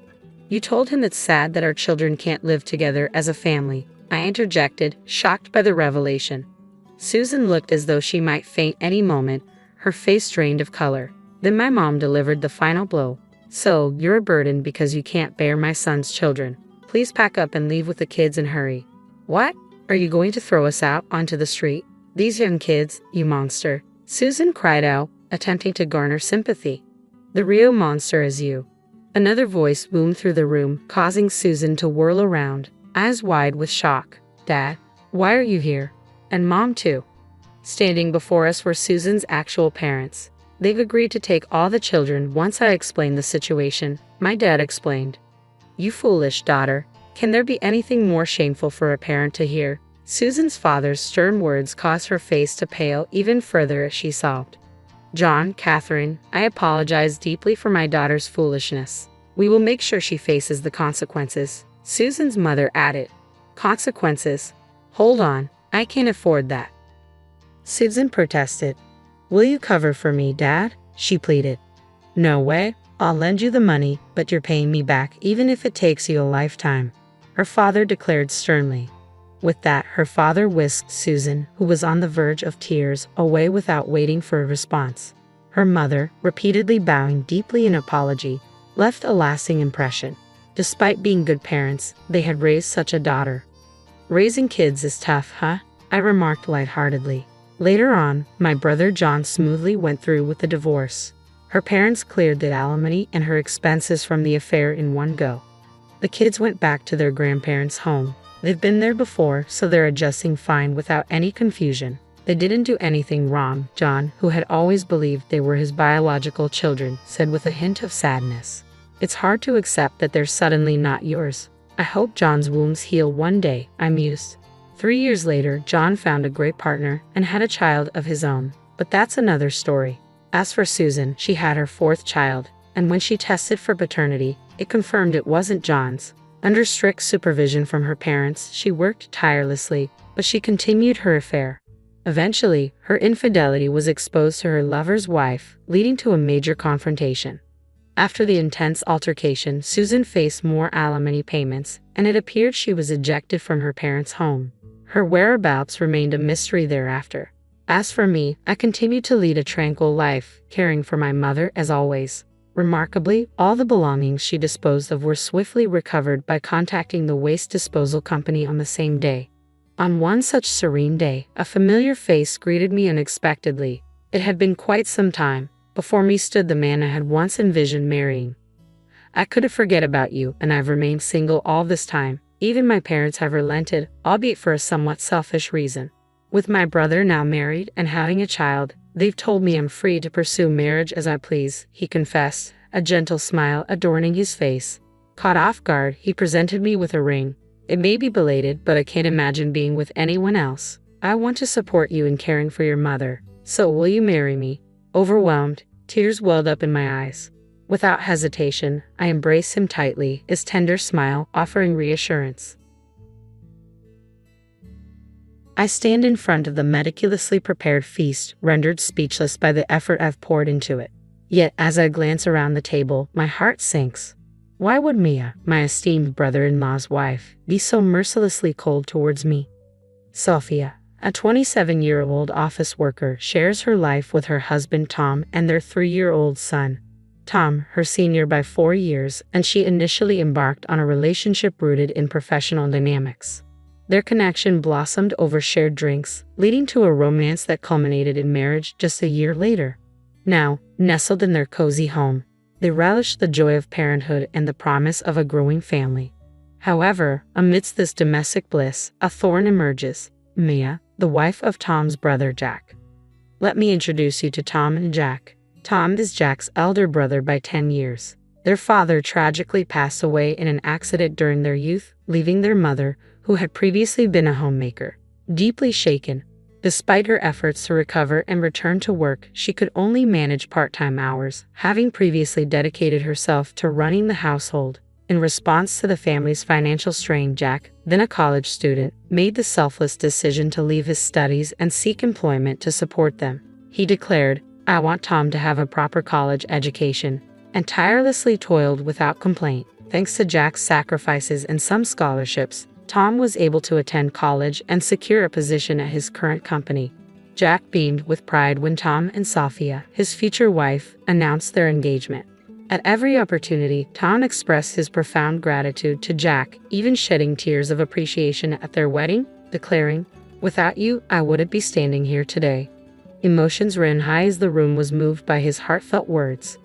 You told him it's sad that our children can't live together as a family, I interjected, shocked by the revelation. Susan looked as though she might faint any moment, her face drained of color. Then my mom delivered the final blow. So, you're a burden because you can't bear my son's children. Please pack up and leave with the kids and hurry. What? Are you going to throw us out onto the street? These young kids, you monster. Susan cried out, attempting to garner sympathy. The real monster is you. Another voice boomed through the room, causing Susan to whirl around. eyes wide with shock. "Dad, why are you here? And Mom too?" Standing before us were Susan's actual parents. "They've agreed to take all the children once I explain the situation," my dad explained. "You foolish daughter. Can there be anything more shameful for a parent to hear?" Susan's father's stern words caused her face to pale even further as she sobbed. "John, Catherine, I apologize deeply for my daughter's foolishness. We will make sure she faces the consequences," Susan's mother added. "Consequences? Hold on, I can't afford that," Susan protested. "Will you cover for me, Dad?" she pleaded. "No way. I'll lend you the money, but you're paying me back even if it takes you a lifetime," her father declared sternly. With that, her father whisked Susan, who was on the verge of tears, away without waiting for a response. Her mother, repeatedly bowing deeply in apology, left a lasting impression. Despite being good parents, they had raised such a daughter. "Raising kids is tough, huh?" I remarked lightheartedly. Later on, my brother John smoothly went through with the divorce. Her parents cleared the alimony and her expenses from the affair in one go. The kids went back to their grandparents' home. They've been there before, so they're adjusting fine without any confusion. They didn't do anything wrong, John, who had always believed they were his biological children, said with a hint of sadness. "It's hard to accept that they're suddenly not yours. I hope John's wounds heal one day," I mused. 3 years later, John found a great partner and had a child of his own. But that's another story. As for Susan, she had her 4th child, and when she tested for paternity, it confirmed it wasn't John's. Under strict supervision from her parents, she worked tirelessly, but she continued her affair. Eventually, her infidelity was exposed to her lover's wife, leading to a major confrontation. After the intense altercation, Susan faced more alimony payments, and it appeared she was ejected from her parents' home. Her whereabouts remained a mystery thereafter. As for me, I continued to lead a tranquil life, caring for my mother as always. Remarkably, all the belongings she disposed of were swiftly recovered by contacting the waste disposal company on the same day. On one such serene day, a familiar face greeted me unexpectedly. It had been quite some time. Before me stood the man I had once envisioned marrying. "I couldn't forget about you, and I've remained single all this time. Even my parents have relented, albeit for a somewhat selfish reason. With my brother now married and having a child, they've told me I'm free to pursue marriage as I please," he confessed, a gentle smile adorning his face. Caught off guard, he presented me with a ring. "It may be belated, but I can't imagine being with anyone else. I want to support you in caring for your mother. So will you marry me?" Overwhelmed, tears welled up in my eyes. Without hesitation, I embraced him tightly, his tender smile offering reassurance. I stand in front of the meticulously prepared feast, rendered speechless by the effort I've poured into it. Yet, as I glance around the table, my heart sinks. Why would Mia, my esteemed brother-in-law's wife, be so mercilessly cold towards me? Sophia, a 27-year-old office worker, shares her life with her husband Tom and their 3-year-old son. Tom, her senior by 4 years, and she initially embarked on a relationship rooted in professional dynamics. Their connection blossomed over shared drinks, leading to a romance that culminated in marriage just a year later. Now, nestled in their cozy home, they relish the joy of parenthood and the promise of a growing family. However, amidst this domestic bliss, a thorn emerges: Mia, the wife of Tom's brother Jack. Let me introduce you to Tom and Jack. Tom is Jack's elder brother by 10 years. Their father tragically passed away in an accident during their youth, leaving their mother, who had previously been a homemaker, deeply shaken. Despite her efforts to recover and return to work, she could only manage part-time hours, having previously dedicated herself to running the household. In response to the family's financial strain, Jack, then a college student, made the selfless decision to leave his studies and seek employment to support them. He declared, "I want Tom to have a proper college education," and tirelessly toiled without complaint. Thanks to Jack's sacrifices and some scholarships, Tom was able to attend college and secure a position at his current company. Jack beamed with pride when Tom and Sophia, his future wife, announced their engagement. At every opportunity, Tom expressed his profound gratitude to Jack, even shedding tears of appreciation at their wedding, declaring, "Without you, I wouldn't be standing here today." Emotions ran high as the room was moved by his heartfelt words.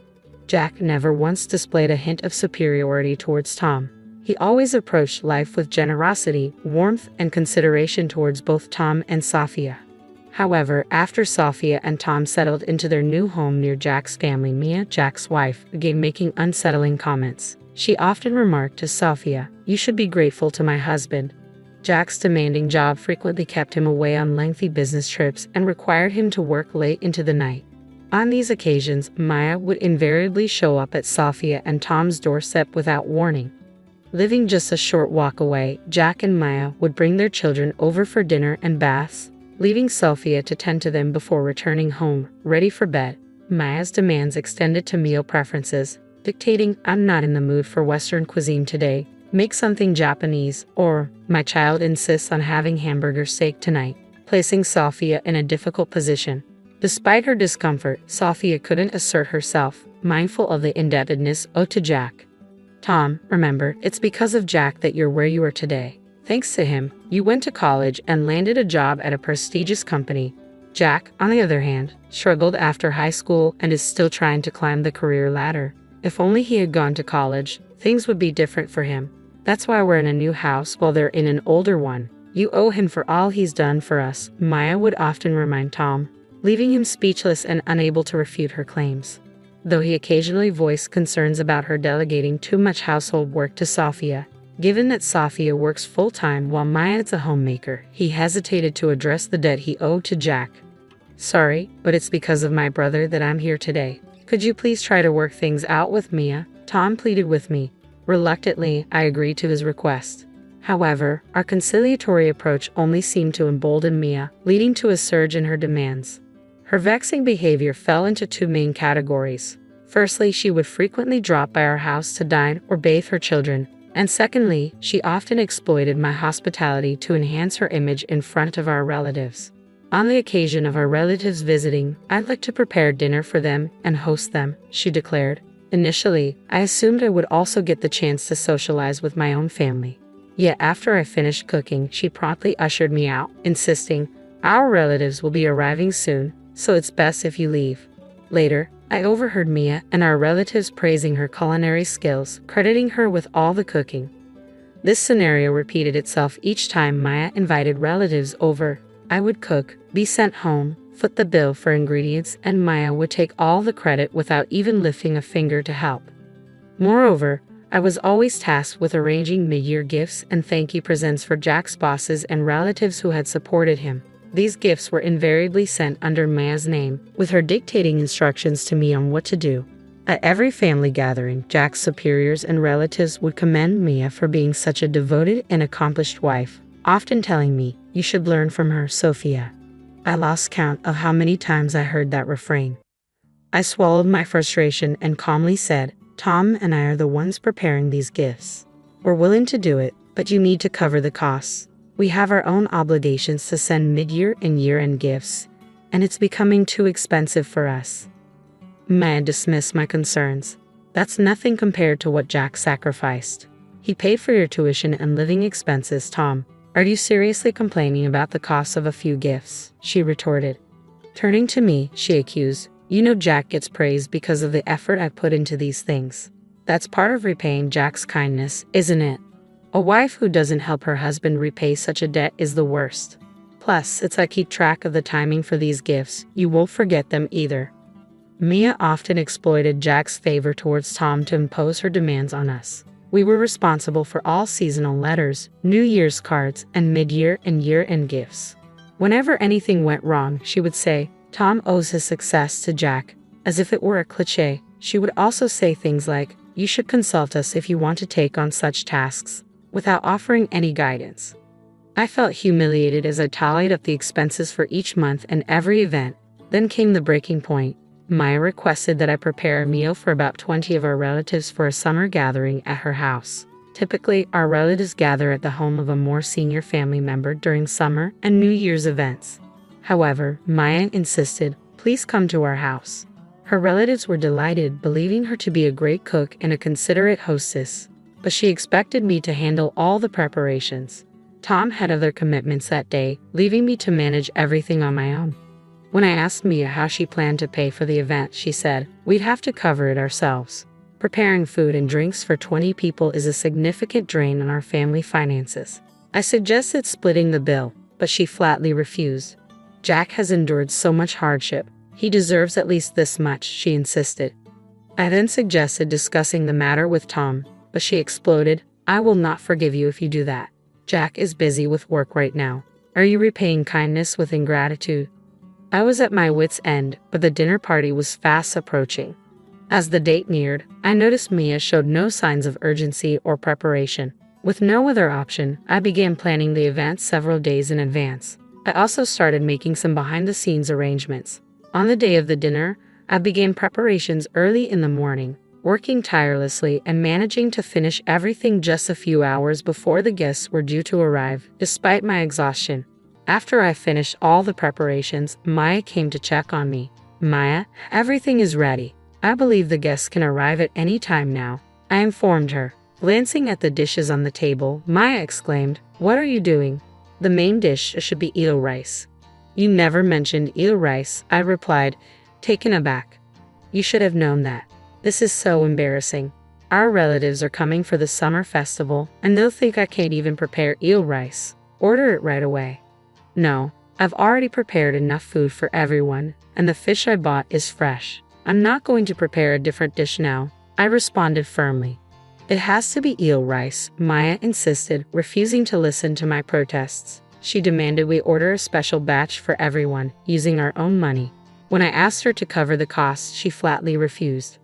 Jack never once displayed a hint of superiority towards Tom. He always approached life with generosity, warmth, and consideration towards both Tom and Sophia. However, after Sophia and Tom settled into their new home near Jack's family, Mia, Jack's wife, began making unsettling comments. She often remarked to Sophia, "You should be grateful to my husband." Jack's demanding job frequently kept him away on lengthy business trips and required him to work late into the night. On these occasions, Maya would invariably show up at Sophia and Tom's doorstep without warning. Living just a short walk away, Jack and Maya would bring their children over for dinner and baths, leaving Sophia to tend to them before returning home, ready for bed. Maya's demands extended to meal preferences, dictating, "I'm not in the mood for Western cuisine today. Make something Japanese," or "My child insists on having hamburger steak tonight," placing Sophia in a difficult position. Despite her discomfort, Sophia couldn't assert herself, mindful of the indebtedness owed to Jack. "Tom, remember, it's because of Jack that you're where you are today. Thanks to him, you went to college and landed a job at a prestigious company." Jack, on the other hand, struggled after high school and is still trying to climb the career ladder. If only he had gone to college, things would be different for him. "That's why we're in a new house while they're in an older one. You owe him for all he's done for us," Maya would often remind Tom, leaving him speechless and unable to refute her claims. Though he occasionally voiced concerns about her delegating too much household work to Sophia, given that Sophia works full-time while Maya is a homemaker, he hesitated to address the debt he owed to Jack. "Sorry, but it's because of my brother that I'm here today. Could you please try to work things out with Mia?" Tom pleaded with me. Reluctantly, I agreed to his request. However, our conciliatory approach only seemed to embolden Mia, leading to a surge in her demands. Her vexing behavior fell into two main categories. Firstly, she would frequently drop by our house to dine or bathe her children, and secondly, she often exploited my hospitality to enhance her image in front of our relatives. "On the occasion of our relatives visiting, I'd like to prepare dinner for them and host them," she declared. Initially, I assumed I would also get the chance to socialize with my own family. Yet after I finished cooking, she promptly ushered me out, insisting, "Our relatives will be arriving soon, so it's best if you leave." Later, I overheard Mia and our relatives praising her culinary skills, crediting her with all the cooking. This scenario repeated itself each time Maya invited relatives over. I would cook, be sent home, foot the bill for ingredients, and Maya would take all the credit without even lifting a finger to help. Moreover, I was always tasked with arranging mid-year gifts and thank you presents for Jack's bosses and relatives who had supported him. These gifts were invariably sent under Maya's name, with her dictating instructions to me on what to do. At every family gathering, Jack's superiors and relatives would commend Mia for being such a devoted and accomplished wife, often telling me, "You should learn from her, Sophia." I lost count of how many times I heard that refrain. I swallowed my frustration and calmly said, "Tom and I are the ones preparing these gifts. We're willing to do it, but you need to cover the costs. We have our own obligations to send mid-year and year-end gifts, and it's becoming too expensive for us." Maya dismissed my concerns. "That's nothing compared to what Jack sacrificed. He paid for your tuition and living expenses, Tom. Are you seriously complaining about the cost of a few gifts?" she retorted. Turning to me, she accused, "You know Jack gets praised because of the effort I put into these things. That's part of repaying Jack's kindness, isn't it? A wife who doesn't help her husband repay such a debt is the worst. Plus, it's I keep track of the timing for these gifts. You won't forget them either." Mia often exploited Jack's favor towards Tom to impose her demands on us. We were responsible for all seasonal letters, New Year's cards, and mid-year and year-end gifts. Whenever anything went wrong, she would say, "Tom owes his success to Jack," as if it were a cliché. She would also say things like, "You should consult us if you want to take on such tasks," without offering any guidance. I felt humiliated as I tallied up the expenses for each month and every event. Then came the breaking point. Maya requested that I prepare a meal for about 20 of our relatives for a summer gathering at her house. Typically, our relatives gather at the home of a more senior family member during summer and New Year's events. However, Maya insisted, "Please come to our house." Her relatives were delighted, believing her to be a great cook and a considerate hostess, but she expected me to handle all the preparations. Tom had other commitments that day, leaving me to manage everything on my own. When I asked Mia how she planned to pay for the event, she said, "We'd have to cover it ourselves." Preparing food and drinks for 20 people is a significant drain on our family finances. I suggested splitting the bill, but she flatly refused. Jack has endured so much hardship. He deserves at least this much, she insisted. I then suggested discussing the matter with Tom, but she exploded, I will not forgive you if you do that. Jack is busy with work right now. Are you repaying kindness with ingratitude? I was at my wit's end, but the dinner party was fast approaching. As the date neared, I noticed Mia showed no signs of urgency or preparation. With no other option, I began planning the event several days in advance. I also started making some behind-the-scenes arrangements. On the day of the dinner, I began preparations early in the morning, working tirelessly and managing to finish everything just a few hours before the guests were due to arrive, despite my exhaustion. After I finished all the preparations, Maya came to check on me. Maya, everything is ready. I believe the guests can arrive at any time now, I informed her. Glancing at the dishes on the table, Maya exclaimed, What are you doing? The main dish should be eel rice. You never mentioned eel rice, I replied, taken aback. You should have known that. This is so embarrassing. Our relatives are coming for the summer festival, and they'll think I can't even prepare eel rice. Order it right away. No, I've already prepared enough food for everyone, and the fish I bought is fresh. I'm not going to prepare a different dish now, I responded firmly. It has to be eel rice, Maya insisted, refusing to listen to my protests. She demanded we order a special batch for everyone, using our own money. When I asked her to cover the costs, she flatly refused.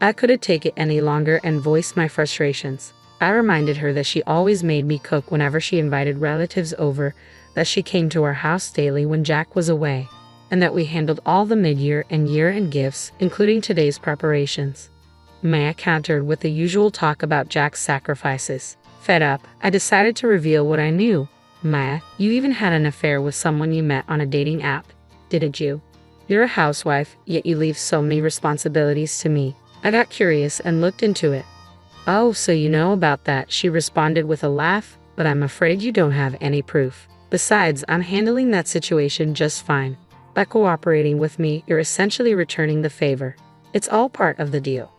I couldn't take it any longer and voiced my frustrations. I reminded her that she always made me cook whenever she invited relatives over, that she came to our house daily when Jack was away, and that we handled all the mid-year and year-end gifts, including today's preparations. Maya countered with the usual talk about Jack's sacrifices. Fed up, I decided to reveal what I knew. Maya, you even had an affair with someone you met on a dating app, didn't you? You're a housewife, yet you leave so many responsibilities to me. I got curious and looked into it. Oh, so you know about that, she responded with a laugh, but I'm afraid you don't have any proof. Besides, I'm handling that situation just fine. By cooperating with me, you're essentially returning the favor. It's all part of the deal.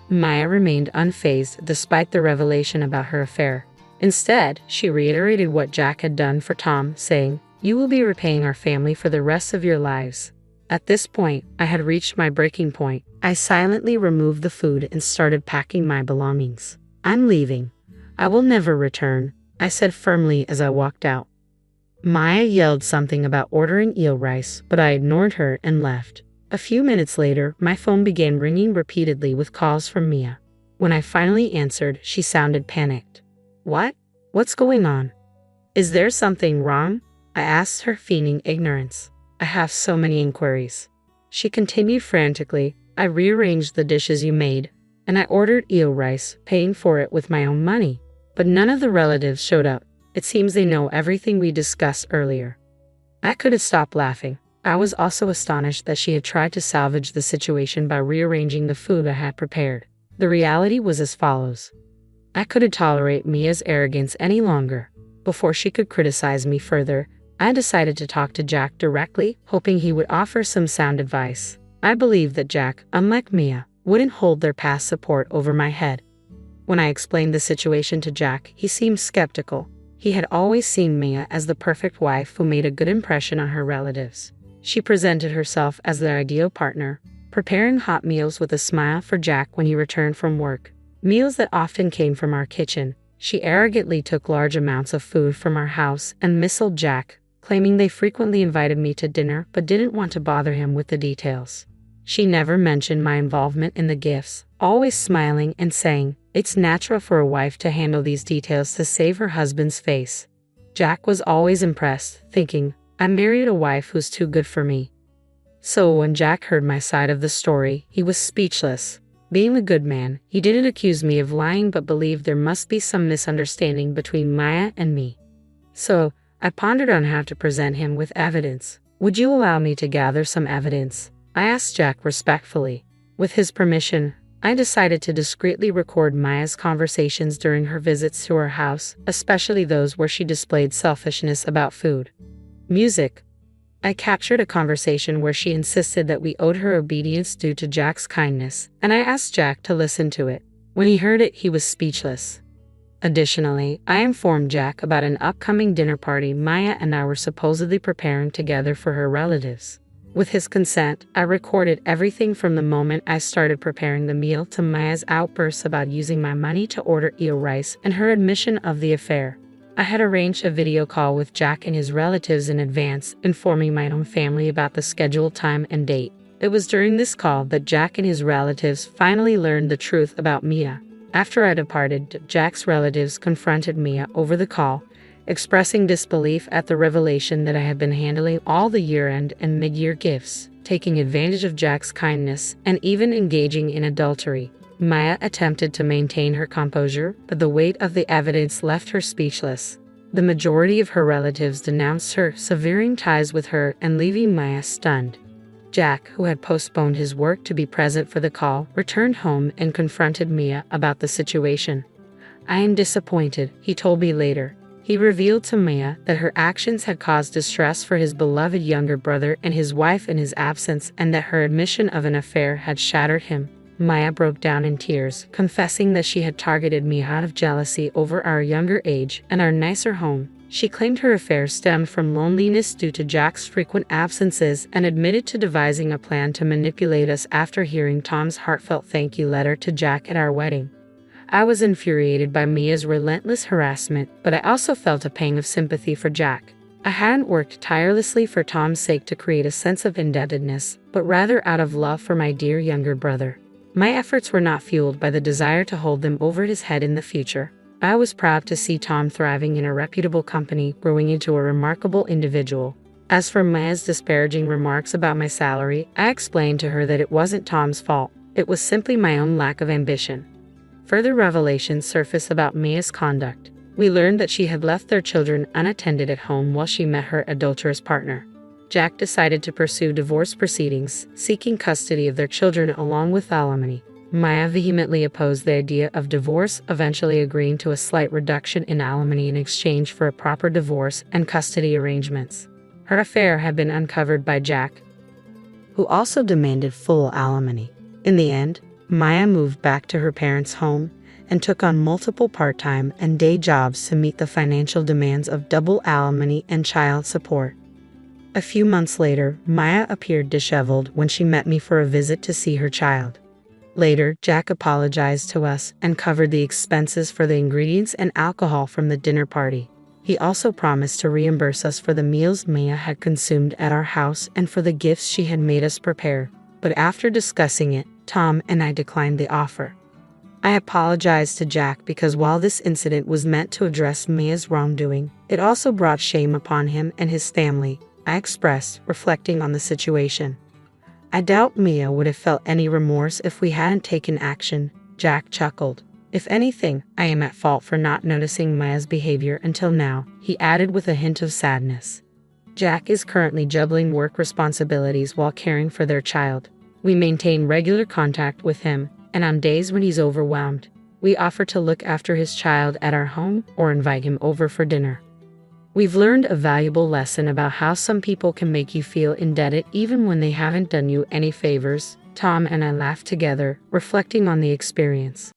Maya remained unfazed despite the revelation about her affair. Instead, she reiterated what Jack had done for Tom, saying, You will be repaying our family for the rest of your lives. At this point, I had reached my breaking point. I silently removed the food and started packing my belongings. I'm leaving. I will never return, I said firmly as I walked out. Maya yelled something about ordering eel rice, but I ignored her and left. A few minutes later, my phone began ringing repeatedly with calls from Mia. When I finally answered, she sounded panicked. What? What's going on? Is there something wrong? I asked her, feigning ignorance. I have so many inquiries. She continued frantically. I rearranged the dishes you made, and I ordered eel rice, paying for it with my own money. But none of the relatives showed up. It seems they know everything we discussed earlier. I couldn't stop laughing. I was also astonished that she had tried to salvage the situation by rearranging the food I had prepared. The reality was as follows. I couldn't tolerate Mia's arrogance any longer. Before she could criticize me further, I decided to talk to Jack directly, hoping he would offer some sound advice. I believed that Jack, unlike Mia, wouldn't hold their past support over my head. When I explained the situation to Jack, he seemed skeptical. He had always seen Mia as the perfect wife who made a good impression on her relatives. She presented herself as their ideal partner, preparing hot meals with a smile for Jack when he returned from work. Meals that often came from our kitchen. She arrogantly took large amounts of food from our house and missiled Jack, claiming they frequently invited me to dinner but didn't want to bother him with the details. She never mentioned my involvement in the gifts, always smiling and saying, It's natural for a wife to handle these details to save her husband's face. Jack was always impressed, thinking, I married a wife who's too good for me. So when Jack heard my side of the story, he was speechless. Being a good man, he didn't accuse me of lying but believed there must be some misunderstanding between Maya and me. So, I pondered on how to present him with evidence. Would you allow me to gather some evidence? I asked Jack respectfully. With his permission, I decided to discreetly record Maya's conversations during her visits to our house, especially those where she displayed selfishness about food. Music. I captured a conversation where she insisted that we owed her obedience due to Jack's kindness, and I asked Jack to listen to it. When he heard it, he was speechless. Additionally, I informed Jack about an upcoming dinner party Maya and I were supposedly preparing together for her relatives. With his consent, I recorded everything from the moment I started preparing the meal to Maya's outbursts about using my money to order eel rice and her admission of the affair. I had arranged a video call with Jack and his relatives in advance, informing my own family about the scheduled time and date. It was during this call that Jack and his relatives finally learned the truth about Mia. After I departed, Jack's relatives confronted Mia over the call, expressing disbelief at the revelation that I had been handling all the year-end and mid-year gifts, taking advantage of Jack's kindness, and even engaging in adultery. Maya attempted to maintain her composure, but the weight of the evidence left her speechless. The majority of her relatives denounced her, severing ties with her and leaving Maya stunned. Jack, who had postponed his work to be present for the call, returned home and confronted Mia about the situation. "I am disappointed," he told me later. He revealed to Mia that her actions had caused distress for his beloved younger brother and his wife in his absence, and that her admission of an affair had shattered him. Maya broke down in tears, confessing that she had targeted me out of jealousy over our younger age and our nicer home. She claimed her affair stemmed from loneliness due to Jack's frequent absences and admitted to devising a plan to manipulate us after hearing Tom's heartfelt thank you letter to Jack at our wedding. I was infuriated by Mia's relentless harassment, but I also felt a pang of sympathy for Jack. I hadn't worked tirelessly for Tom's sake to create a sense of indebtedness, but rather out of love for my dear younger brother. My efforts were not fueled by the desire to hold them over his head in the future. I was proud to see Tom thriving in a reputable company, growing into a remarkable individual. As for Maya's disparaging remarks about my salary, I explained to her that it wasn't Tom's fault. It was simply my own lack of ambition. Further revelations surfaced about Maya's conduct. We learned that she had left their children unattended at home while she met her adulterous partner. Jack decided to pursue divorce proceedings, seeking custody of their children along with alimony. Maya vehemently opposed the idea of divorce, eventually agreeing to a slight reduction in alimony in exchange for a proper divorce and custody arrangements. Her affair had been uncovered by Jack, who also demanded full alimony. In the end, Maya moved back to her parents' home and took on multiple part-time and day jobs to meet the financial demands of double alimony and child support. A few months later, Maya appeared disheveled when she met me for a visit to see her child. Later, Jack apologized to us and covered the expenses for the ingredients and alcohol from the dinner party. He also promised to reimburse us for the meals Maya had consumed at our house and for the gifts she had made us prepare. But after discussing it, Tom and I declined the offer. I apologized to Jack because while this incident was meant to address Maya's wrongdoing, it also brought shame upon him and his family, I expressed, reflecting on the situation. "I doubt Mia would have felt any remorse if we hadn't taken action," Jack chuckled. "If anything, I am at fault for not noticing Maya's behavior until now," he added with a hint of sadness. Jack is currently juggling work responsibilities while caring for their child. We maintain regular contact with him, and on days when he's overwhelmed, we offer to look after his child at our home or invite him over for dinner. We've learned a valuable lesson about how some people can make you feel indebted even when they haven't done you any favors. Tom and I laughed together, reflecting on the experience.